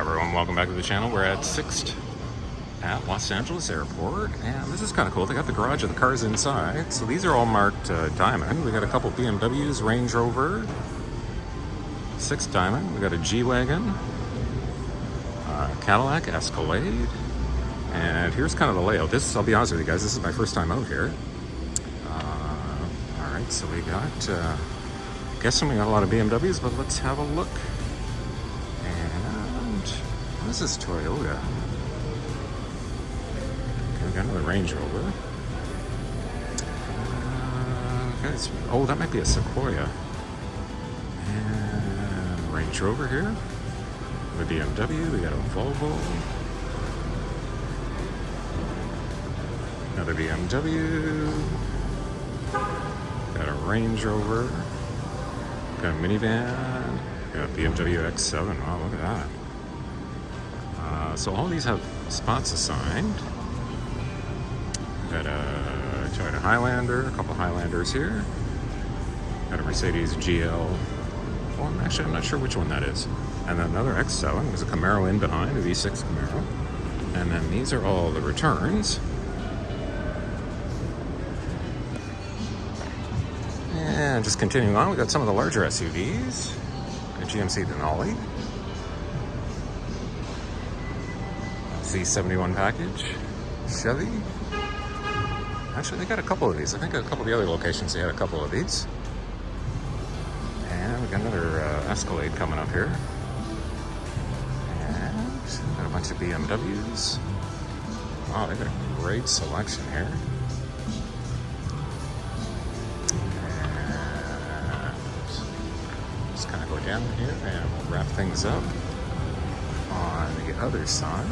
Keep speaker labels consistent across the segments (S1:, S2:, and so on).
S1: everyone, welcome back to the channel. We're at SixT at Los Angeles Airport, and this is kind of cool. They got the garage of the cars inside. So these are all marked Diamond. We got a couple BMWs, Range Rover, SixT Diamond. We got a G-Wagon, Cadillac Escalade, and here's kind of the layout. This, I'll be honest with you guys, this is my first time out here. All right, so we got, guessing we got a lot of BMWs, but let's have a look. What is this Toyota? Okay, we got another Range Rover. Okay, oh, that might be a Sequoia. And Range Rover here. The BMW, we got a Volvo. Another BMW. Got a Range Rover. Got a minivan. Got a BMW X7. Wow, look at that. So all these have spots assigned. Got a Toyota Highlander, a couple Highlanders here. Got a Mercedes GL. Well, actually, I'm not sure which one that is. And then another X7. There's a Camaro in behind, a V6 Camaro. And then these are all the returns. And just continuing on, we got some of the larger SUVs. A GMC Denali. Z71 package, Chevy. Actually, they got a couple of these. I think a couple of the other locations, they had a couple of these. And we got another Escalade coming up here. And got a bunch of BMWs. Wow, they got a great selection here. And just kind of go down here and we'll wrap things up on the other side.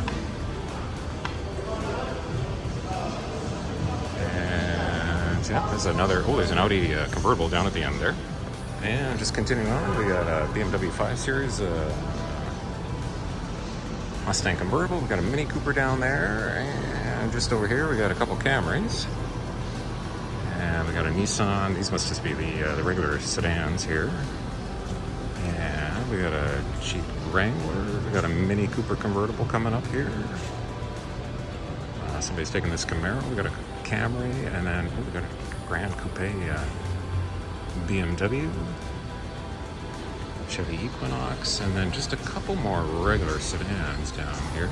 S1: Yeah, there's another, there's an Audi convertible down at the end there. And just continuing on, we got a BMW 5 Series Mustang convertible. We got a Mini Cooper down there. And just over here, we got a couple Camrys. And we got a Nissan. These must just be the regular sedans here. And we got a Jeep Wrangler. We got a Mini Cooper convertible coming up here. Somebody's taking this Camaro. We got a Camry, and then we got a Grand Coupe BMW, Chevy Equinox, and then just a couple more regular sedans down here.